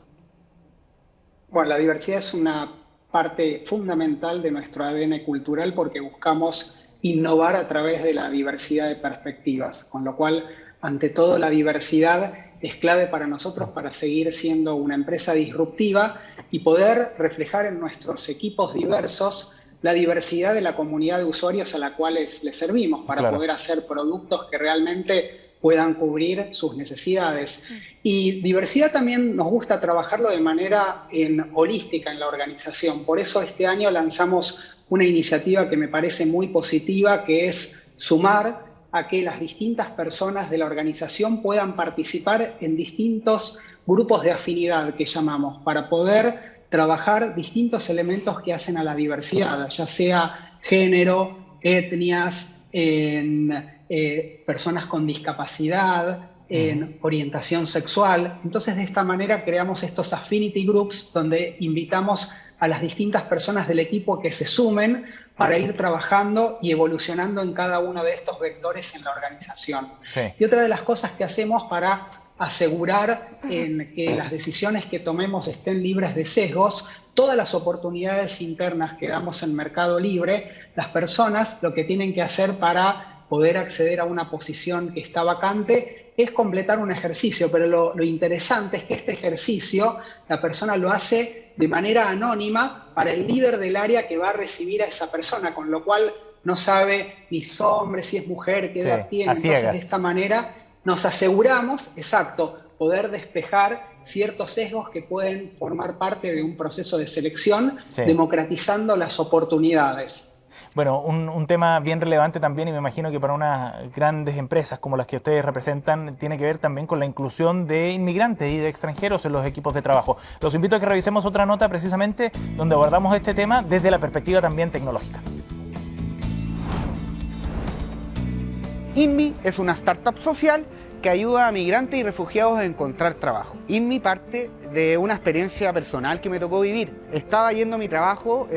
Bueno, la diversidad es una parte fundamental de nuestro ADN cultural porque buscamos innovar a través de la diversidad de perspectivas, con lo cual, ante todo, la diversidad es clave para nosotros para seguir siendo una empresa disruptiva y poder reflejar en nuestros equipos diversos la diversidad de la comunidad de usuarios a la cual les servimos para poder hacer productos que realmente puedan cubrir sus necesidades. Y diversidad también nos gusta trabajarlo de manera holística en la organización. Por eso este año lanzamos una iniciativa que me parece muy positiva, que es sumar a que las distintas personas de la organización puedan participar en distintos grupos de afinidad que llamamos, para poder trabajar distintos elementos que hacen a la diversidad, ya sea género, etnias, personas con discapacidad, en orientación sexual. Entonces, de esta manera creamos estos affinity groups donde invitamos a las distintas personas del equipo que se sumen para ir trabajando y evolucionando en cada uno de estos vectores en la organización. Y otra de las cosas que hacemos para asegurar que las decisiones que tomemos estén libres de sesgos, todas las oportunidades internas que damos en Mercado Libre, las personas lo que tienen que hacer para poder acceder a una posición que está vacante es completar un ejercicio, pero lo interesante es que este ejercicio la persona lo hace de manera anónima para el líder del área que va a recibir a esa persona, con lo cual no sabe ni si es hombre, si es mujer, qué edad tiene. Entonces, de esta manera nos aseguramos, poder despejar ciertos sesgos que pueden formar parte de un proceso de selección, democratizando las oportunidades. Bueno, un tema bien relevante también, y me imagino que para unas grandes empresas como las que ustedes representan, tiene que ver también con la inclusión de inmigrantes y de extranjeros en los equipos de trabajo. Los invito a que revisemos otra nota precisamente donde abordamos este tema desde la perspectiva también tecnológica. INMI es una startup social que ayuda a migrantes y refugiados a encontrar trabajo. INMI parte de una experiencia personal que me tocó vivir. Estaba yendo a mi trabajo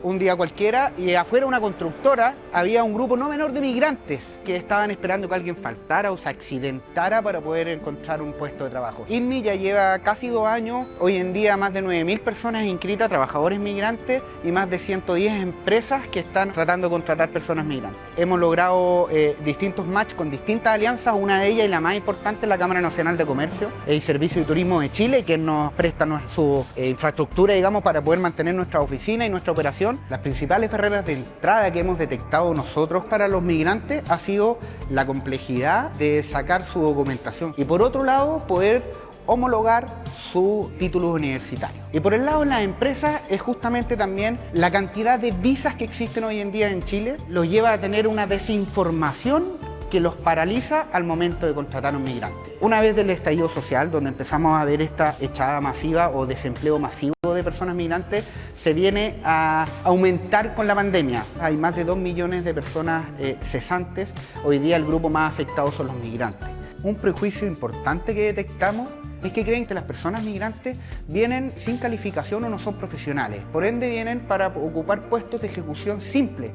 un día cualquiera y afuera de una constructora había un grupo no menor de migrantes que estaban esperando que alguien faltara o se accidentara para poder encontrar un puesto de trabajo. INMI ya lleva casi 2 años, hoy en día más de 9.000 personas inscritas, trabajadores migrantes y más de 110 empresas que están tratando de contratar personas migrantes. Hemos logrado distintos matches con distintas alianzas, una de ellas y la más importante es la Cámara Nacional de Comercio y Servicio de Turismo de Chile, que nos presta su infraestructura, digamos, para poder mantener nuestra oficina y nuestra operación. Las principales barreras de entrada que hemos detectado nosotros para los migrantes ha sido la complejidad de sacar su documentación y, por otro lado, poder homologar su título universitario. Y por el lado de las empresas es justamente también la cantidad de visas que existen hoy en día en Chile los lleva a tener una desinformación que los paraliza al momento de contratar a un migrante. Una vez del estallido social, donde empezamos a ver esta echada masiva o desempleo masivo de personas migrantes, se viene a aumentar con la pandemia. Hay más de 2 millones de personas cesantes. Hoy día el grupo más afectado son los migrantes. Un prejuicio importante que detectamos es que creen que las personas migrantes vienen sin calificación o no son profesionales. Por ende vienen para ocupar puestos de ejecución simple.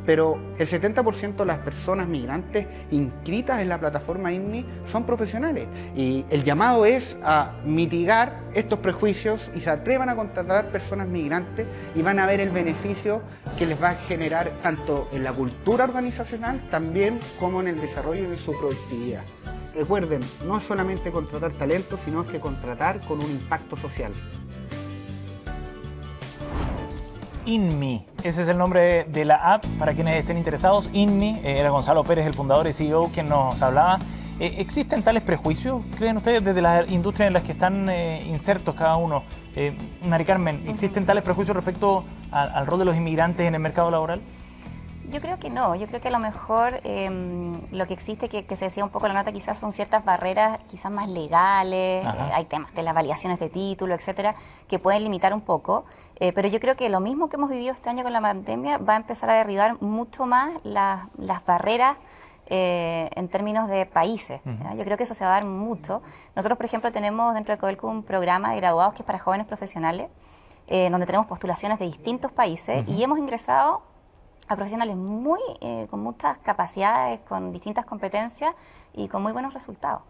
Pero el 70% de las personas migrantes inscritas en la plataforma INMI son profesionales. Y el llamado es a mitigar estos prejuicios y se atrevan a contratar personas migrantes y van a ver el beneficio que les va a generar tanto en la cultura organizacional también como en el desarrollo de su productividad. Recuerden, no es solamente contratar talento, sino que contratar con un impacto social. INMI, ese es el nombre de la app para quienes estén interesados. INMI, era Gonzalo Pérez, el fundador y CEO, quien nos hablaba. ¿Existen tales prejuicios, creen ustedes, desde las industrias en las que están insertos cada uno? Mari Carmen, ¿existen tales prejuicios respecto al rol de los inmigrantes en el mercado laboral? Yo creo que no, yo creo que a lo mejor lo que existe, que se decía un poco en la nota, quizás son ciertas barreras quizás más legales, hay temas de las validaciones de título, etcétera, que pueden limitar un poco, pero yo creo que lo mismo que hemos vivido este año con la pandemia va a empezar a derribar mucho más las barreras en términos de países. Yo creo que eso se va a dar mucho. Nosotros, por ejemplo, tenemos dentro de Codelco un programa de graduados que es para jóvenes profesionales, donde tenemos postulaciones de distintos países y hemos ingresado a profesionales con muchas capacidades, con distintas competencias y con muy buenos resultados.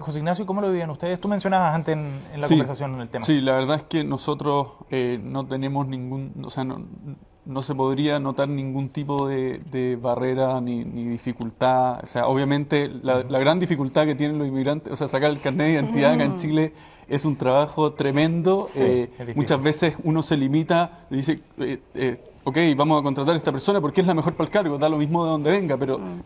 José Ignacio, ¿cómo lo viven ustedes? Tú mencionabas antes en la conversación en el tema. Sí, la verdad es que nosotros no tenemos no se podría notar ningún tipo de barrera ni dificultad. O sea, obviamente la gran dificultad que tienen los inmigrantes, o sea, sacar el carnet de identidad acá en Chile es un trabajo tremendo. Muchas veces uno se limita y dice, ok, vamos a contratar a esta persona porque es la mejor para el cargo, da lo mismo de donde venga,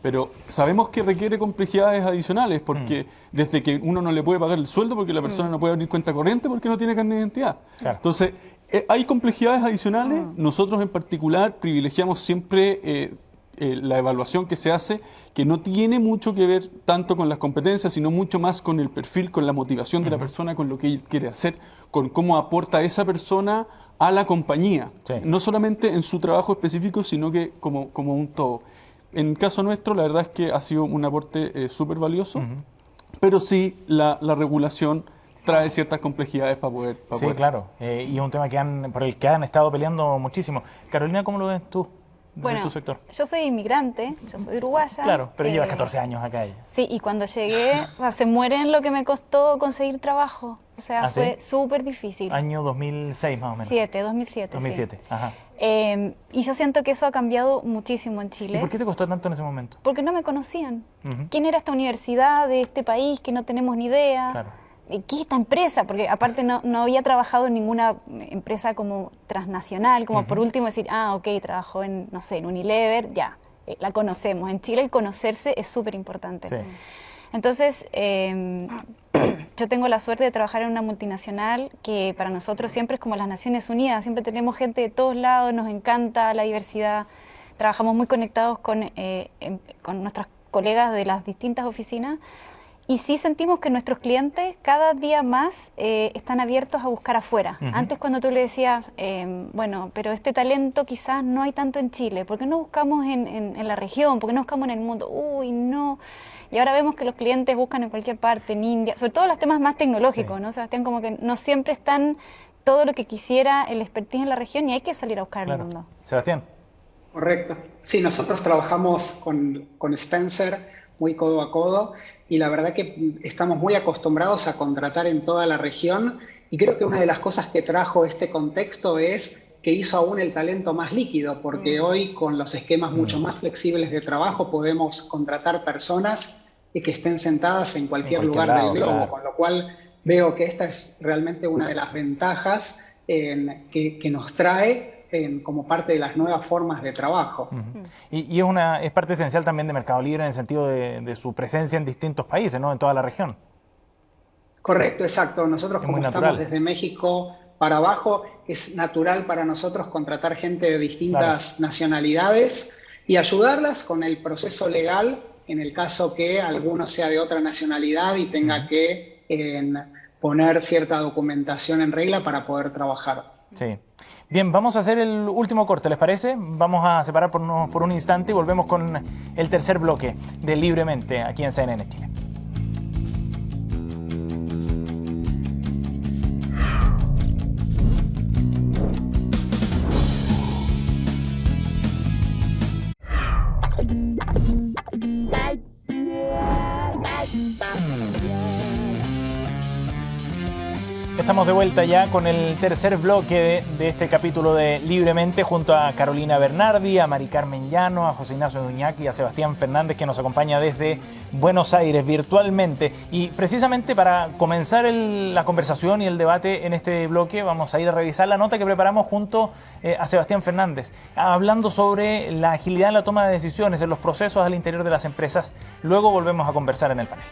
pero sabemos que requiere complejidades adicionales porque desde que uno no le puede pagar el sueldo porque la persona no puede abrir cuenta corriente porque no tiene carnet de identidad. Claro. Entonces, hay complejidades adicionales. Nosotros en particular privilegiamos siempre la evaluación que se hace, que no tiene mucho que ver tanto con las competencias, sino mucho más con el perfil, con la motivación de la persona, con lo que él quiere hacer, con cómo aporta esa persona a la compañía. Sí. No solamente en su trabajo específico, sino que como un todo. En el caso nuestro, la verdad es que ha sido un aporte súper valioso, pero sí la regulación trae ciertas complejidades para poder sí, claro. Y es un tema por el que han estado peleando muchísimo. Carolina, ¿cómo lo ves tú? Bueno, tu sector. Yo soy inmigrante, yo soy uruguaya. Claro, pero llevas 14 años acá. Sí, y cuando llegué, o sea, se mueren lo que me costó conseguir trabajo. O sea, fue súper difícil. Año 2006 más o menos. 2007. 2007, sí. Ajá. Y yo siento que eso ha cambiado muchísimo en Chile. ¿Y por qué te costó tanto en ese momento? Porque no me conocían. ¿Quién era esta universidad de este país que no tenemos ni idea? Claro. ¿Qué es esta empresa? Porque aparte no había trabajado en ninguna empresa como transnacional, como por último decir, ok, trabajó en, no sé, en Unilever, ya, la conocemos. En Chile el conocerse es súper importante. Sí. Entonces, yo tengo la suerte de trabajar en una multinacional que para nosotros siempre es como las Naciones Unidas, siempre tenemos gente de todos lados, nos encanta la diversidad, trabajamos muy conectados con nuestros colegas de las distintas oficinas. Y sí sentimos que nuestros clientes cada día más están abiertos a buscar afuera. Antes cuando tú le decías, bueno, pero este talento quizás no hay tanto en Chile, ¿por qué no buscamos en la región? ¿Por qué no buscamos en el mundo? Uy, no. Y ahora vemos que los clientes buscan en cualquier parte, en India, sobre todo los temas más tecnológicos, ¿no, Sebastián? Como que no siempre están todo lo que quisiera el expertise en la región y hay que salir a buscar en el mundo. Sebastián. Correcto. Sí, nosotros trabajamos con Spencer muy codo a codo. Y la verdad que estamos muy acostumbrados a contratar en toda la región y creo que una de las cosas que trajo este contexto es que hizo aún el talento más líquido, porque hoy con los esquemas mucho más flexibles de trabajo podemos contratar personas que estén sentadas en cualquier lugar del globo, claro. Con lo cual veo que esta es realmente una de las ventajas que nos trae como parte de las nuevas formas de trabajo. Y es parte esencial también de Mercado Libre en el sentido de su presencia en distintos países, ¿no? En toda la región. Correcto, exacto. Nosotros como estamos desde México para abajo, es natural para nosotros contratar gente de distintas nacionalidades y ayudarlas con el proceso legal en el caso que alguno sea de otra nacionalidad y tenga que poner cierta documentación en regla para poder trabajar. Sí. Bien, vamos a hacer el último corte, ¿les parece? Vamos a separar por un instante y volvemos con el tercer bloque de Libremente aquí en CNN Chile. Estamos de vuelta ya con el tercer bloque de este capítulo de Libremente junto a Carolina Bernardi, a Mari Carmen Llano, a José Ignacio Duñac y a Sebastián Fernández que nos acompaña desde Buenos Aires virtualmente. Y precisamente para comenzar la conversación y el debate en este bloque vamos a ir a revisar la nota que preparamos junto a Sebastián Fernández, hablando sobre la agilidad en la toma de decisiones, en los procesos al interior de las empresas. Luego volvemos a conversar en el panel.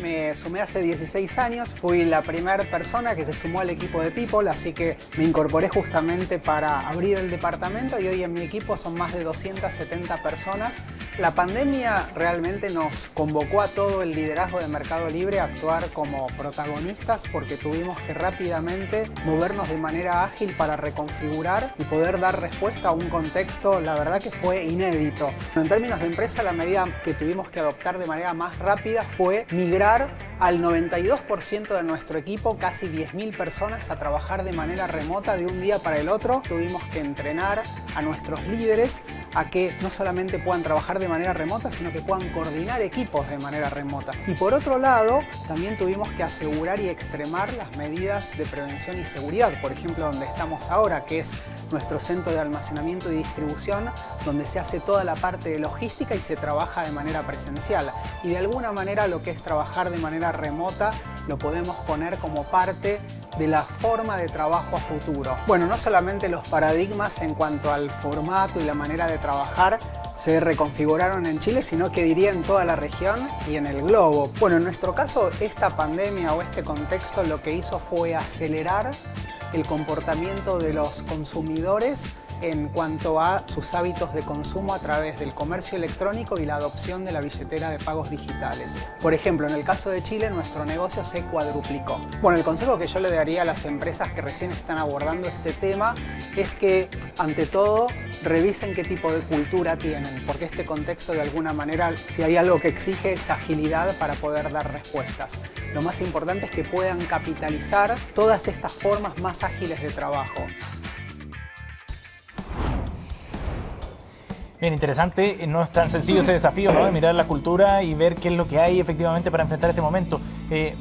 Me sumé hace 16 años, fui la primera persona que se sumó al equipo de People, así que me incorporé justamente para abrir el departamento y hoy en mi equipo son más de 270 personas. La pandemia realmente nos convocó a todo el liderazgo de Mercado Libre a actuar como protagonistas porque tuvimos que rápidamente movernos de manera ágil para reconfigurar y poder dar respuesta a un contexto, la verdad que fue inédito. En términos de empresa, la medida que tuvimos que adoptar de manera más rápida fue migrar al 92% de nuestro equipo, casi 10.000 personas, a trabajar de manera remota de un día para el otro. Tuvimos que entrenar a nuestros líderes a que no solamente puedan trabajar de manera remota, sino que puedan coordinar equipos de manera remota. Y por otro lado, también tuvimos que asegurar y extremar las medidas de prevención y seguridad. Por ejemplo, donde estamos ahora, que es nuestro centro de almacenamiento y distribución, donde se hace toda la parte de logística y se trabaja de manera presencial. Y de alguna manera lo que es trabajar de manera remota lo podemos poner como parte de la forma de trabajo a futuro. Bueno, no solamente los paradigmas en cuanto al formato y la manera de trabajar se reconfiguraron en Chile, sino que diría en toda la región y en el globo. Bueno, en nuestro caso, esta pandemia o este contexto lo que hizo fue acelerar el comportamiento de los consumidores en cuanto a sus hábitos de consumo a través del comercio electrónico y la adopción de la billetera de pagos digitales. Por ejemplo, en el caso de Chile, nuestro negocio se cuadruplicó. Bueno, el consejo que yo le daría a las empresas que recién están abordando este tema es que, ante todo, revisen qué tipo de cultura tienen, porque este contexto, de alguna manera, si hay algo que exige, es agilidad para poder dar respuestas. Lo más importante es que puedan capitalizar todas estas formas más ágiles de trabajo. Bien, interesante. No es tan sencillo ese desafío, ¿no? De mirar la cultura y ver qué es lo que hay efectivamente para enfrentar este momento.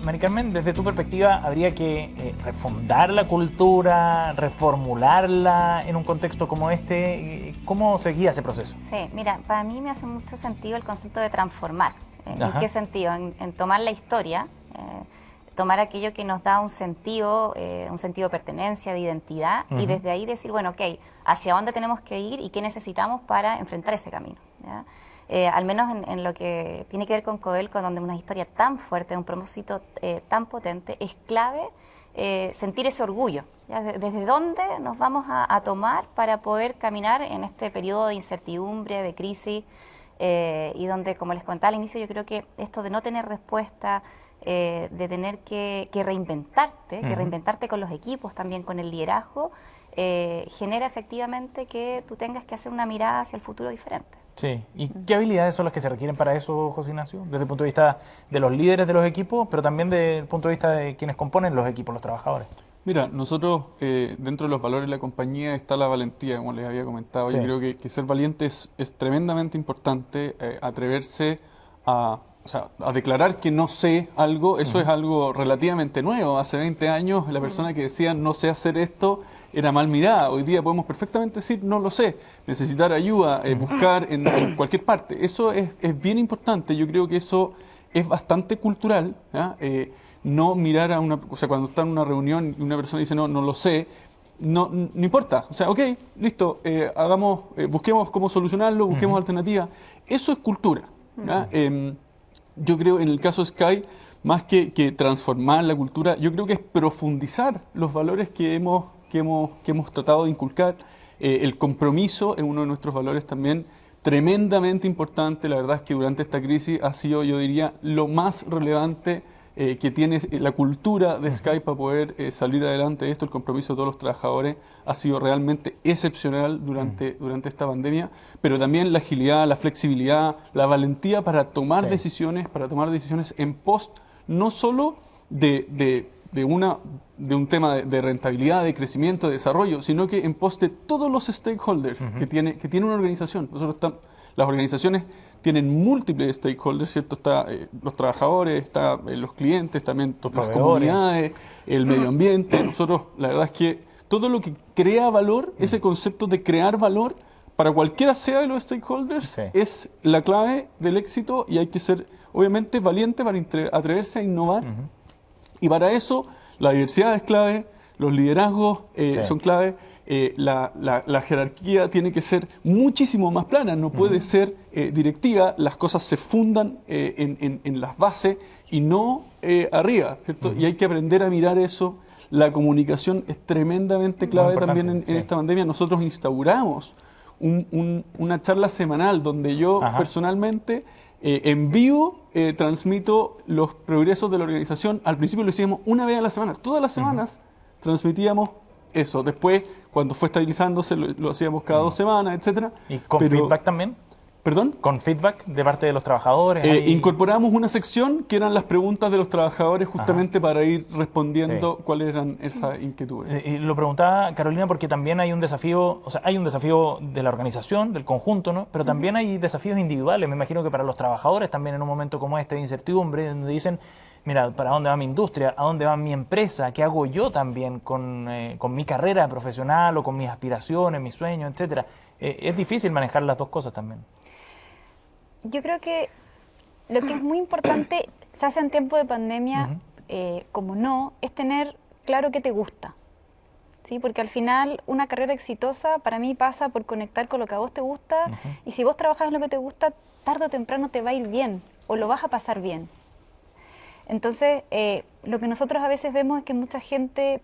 Mari Carmen, desde tu perspectiva, ¿habría que refundar la cultura, reformularla en un contexto como este? ¿Cómo se guía ese proceso? Sí, mira, para mí me hace mucho sentido el concepto de transformar. ¿En qué sentido? En tomar la historia, tomar aquello que nos da un sentido de pertenencia, de identidad, y desde ahí decir, bueno, ok, ¿hacia dónde tenemos que ir y qué necesitamos para enfrentar ese camino? ¿Ya? Al menos en lo que tiene que ver con Codelco, donde una historia tan fuerte, un propósito tan potente, es clave sentir ese orgullo. ¿Ya? Desde dónde nos vamos a tomar para poder caminar en este periodo de incertidumbre, de crisis, y donde, como les contaba al inicio, yo creo que esto de no tener respuesta, de tener que reinventarte con los equipos, también con el liderazgo, genera efectivamente que tú tengas que hacer una mirada hacia el futuro diferente. Sí. ¿Y qué habilidades son las que se requieren para eso, José Ignacio? Desde el punto de vista de los líderes de los equipos, pero también desde el punto de vista de quienes componen los equipos, los trabajadores. Mira, nosotros dentro de los valores de la compañía está la valentía, como les había comentado. Sí. Yo creo que ser valiente es tremendamente importante, atreverse a declarar que no sé algo. Eso es algo relativamente nuevo. Hace 20 años la persona que decía no sé hacer esto era mal mirada. Hoy día podemos perfectamente decir no lo sé, necesitar ayuda, buscar en cualquier parte. Eso es bien importante. Yo creo que eso es bastante cultural, ¿ya? No mirar a una... O sea, cuando está en una reunión y una persona dice no lo sé, no importa. O sea, ok, listo, busquemos cómo solucionarlo, busquemos alternativas. Eso es cultura, ¿ya? Yo creo en el caso de Sky, más que transformar la cultura, yo creo que es profundizar los valores que hemos tratado de inculcar. El compromiso es uno de nuestros valores también tremendamente importante. La verdad es que durante esta crisis ha sido, yo diría, lo más relevante que tiene la cultura de Sky para poder salir adelante de esto. El compromiso de todos los trabajadores ha sido realmente excepcional durante esta pandemia, pero también la agilidad, la flexibilidad, la valentía para tomar decisiones en pos no solo de un tema de rentabilidad, de crecimiento, de desarrollo, sino que en pos de todos los stakeholders que tiene una organización. Las organizaciones tienen múltiples stakeholders, ¿cierto? Está los trabajadores, está los clientes, también las comunidades, el medio ambiente. Nosotros, la verdad es que todo lo que crea valor, ese concepto de crear valor, para cualquiera sea de los stakeholders, es la clave del éxito, y hay que ser, obviamente, valiente para atreverse a innovar. Y para eso, la diversidad es clave, los liderazgos son clave. La jerarquía tiene que ser muchísimo más plana, no puede ser directiva. Las cosas se fundan en las bases y no arriba, ¿cierto? Y hay que aprender a mirar eso. La comunicación es tremendamente clave también en esta pandemia. Nosotros instauramos una charla semanal donde yo personalmente en vivo transmito los progresos de la organización. Al principio lo hacíamos una vez a la semana, todas las semanas transmitíamos eso. Después, cuando fue estabilizándose, lo hacíamos cada 2 semanas, etcétera. ¿Y con feedback también? ¿Perdón? ¿Con feedback de parte de los trabajadores? Incorporamos una sección que eran las preguntas de los trabajadores, justamente para ir respondiendo cuáles eran esas inquietudes. Lo preguntaba Carolina porque también hay un desafío, hay un desafío de la organización, del conjunto, ¿no? Pero también hay desafíos individuales. Me imagino que para los trabajadores también en un momento como este de incertidumbre, donde dicen, mira, ¿para dónde va mi industria? ¿A dónde va mi empresa? ¿Qué hago yo también con mi carrera profesional o con mis aspiraciones, mis sueños, etcétera? Es difícil manejar las dos cosas también. Yo creo que lo que es muy importante, ya sea en tiempo de pandemia, como no, es tener claro qué te gusta. ¿Sí? Porque al final una carrera exitosa para mí pasa por conectar con lo que a vos te gusta, y si vos trabajas en lo que te gusta, tarde o temprano te va a ir bien o lo vas a pasar bien. Entonces, lo que nosotros a veces vemos es que mucha gente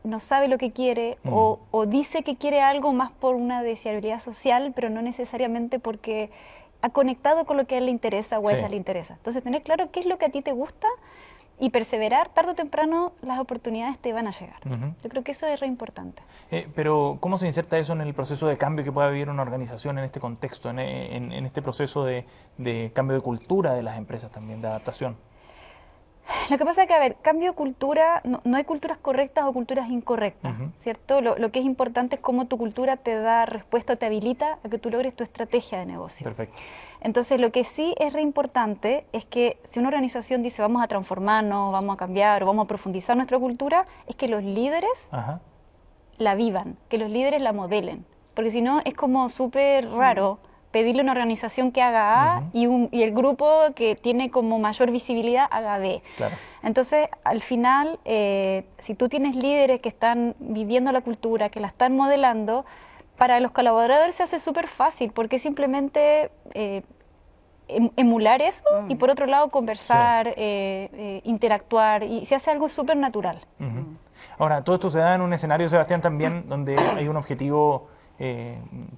no sabe lo que quiere o dice que quiere algo más por una deseabilidad social, pero no necesariamente porque ha conectado con lo que a él le interesa o a ella le interesa. Entonces, tener claro qué es lo que a ti te gusta y perseverar, tarde o temprano las oportunidades te van a llegar. Yo creo que eso es re importante. Pero, ¿cómo se inserta eso en el proceso de cambio que pueda vivir una organización en este contexto, en este proceso de cambio de cultura de las empresas también, de adaptación? Lo que pasa es que, a ver, cambio de cultura, no hay culturas correctas o culturas incorrectas, ¿cierto? Lo que es importante es cómo tu cultura te da respuesta o te habilita a que tú logres tu estrategia de negocio. Perfecto. Entonces, lo que sí es re importante es que si una organización dice vamos a transformarnos, vamos a cambiar o vamos a profundizar nuestra cultura, es que los líderes la vivan, que los líderes la modelen. Porque si no, es como súper raro pedirle a una organización que haga A y el grupo que tiene como mayor visibilidad haga B. Claro. Entonces, al final, si tú tienes líderes que están viviendo la cultura, que la están modelando, para los colaboradores se hace súper fácil, porque simplemente emular eso y por otro lado conversar, interactuar, y se hace algo súper natural. Ahora, todo esto se da en un escenario, Sebastián, también donde hay un objetivo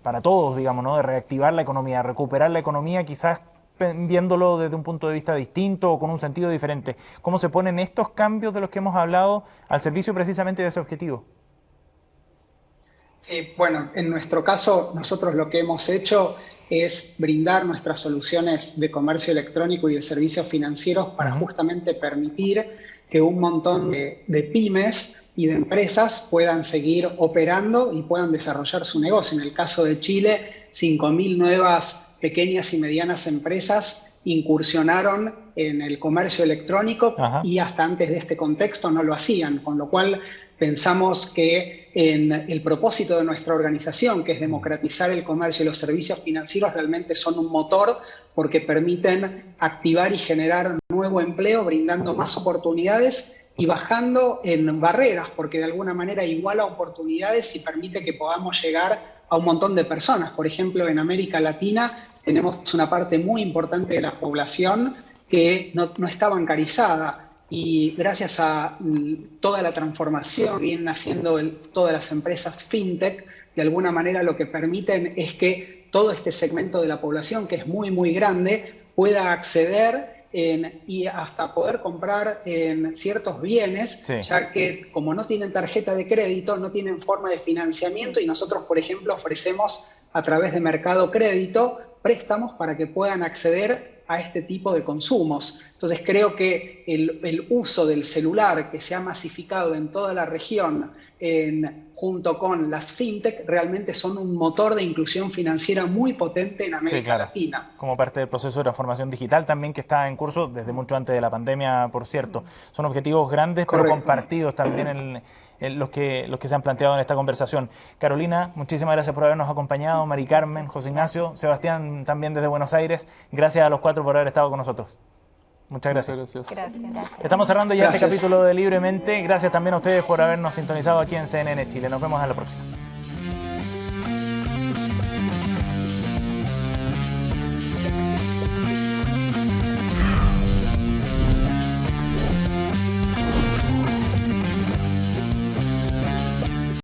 para todos, digamos, ¿no? De reactivar la economía, recuperar la economía, quizás viéndolo desde un punto de vista distinto o con un sentido diferente. ¿Cómo se ponen estos cambios de los que hemos hablado al servicio precisamente de ese objetivo? Sí, bueno, en nuestro caso, nosotros lo que hemos hecho es brindar nuestras soluciones de comercio electrónico y de servicios financieros para justamente permitir que un montón de pymes y de empresas puedan seguir operando y puedan desarrollar su negocio. En el caso de Chile, 5.000 nuevas pequeñas y medianas empresas incursionaron en el comercio electrónico y hasta antes de este contexto no lo hacían, con lo cual pensamos que en el propósito de nuestra organización, que es democratizar el comercio y los servicios financieros, realmente son un motor porque permiten activar y generar nuevo empleo, brindando más oportunidades y bajando en barreras, porque de alguna manera iguala oportunidades y permite que podamos llegar a un montón de personas. Por ejemplo, en América Latina tenemos una parte muy importante de la población que no está bancarizada, y gracias a toda la transformación que vienen haciendo todas las empresas fintech, de alguna manera lo que permiten es que todo este segmento de la población, que es muy, muy grande, pueda acceder y hasta poder comprar en ciertos bienes, ya que como no tienen tarjeta de crédito, no tienen forma de financiamiento, y nosotros, por ejemplo, ofrecemos a través de Mercado Crédito préstamos para que puedan acceder a este tipo de consumos. Entonces creo que el uso del celular que se ha masificado en toda la región junto con las fintech realmente son un motor de inclusión financiera muy potente en América Latina. Como parte del proceso de transformación digital también que está en curso desde mucho antes de la pandemia, por cierto. Son objetivos grandes pero compartidos también en los que se han planteado en esta conversación. Carolina, muchísimas gracias por habernos acompañado. Mari Carmen, José Ignacio, Sebastián también desde Buenos Aires. Gracias a los cuatro por haber estado con nosotros. Muchas gracias. Gracias. Estamos cerrando ya este capítulo de Libremente. Gracias también a ustedes por habernos sintonizado aquí en CNN Chile. Nos vemos en la próxima.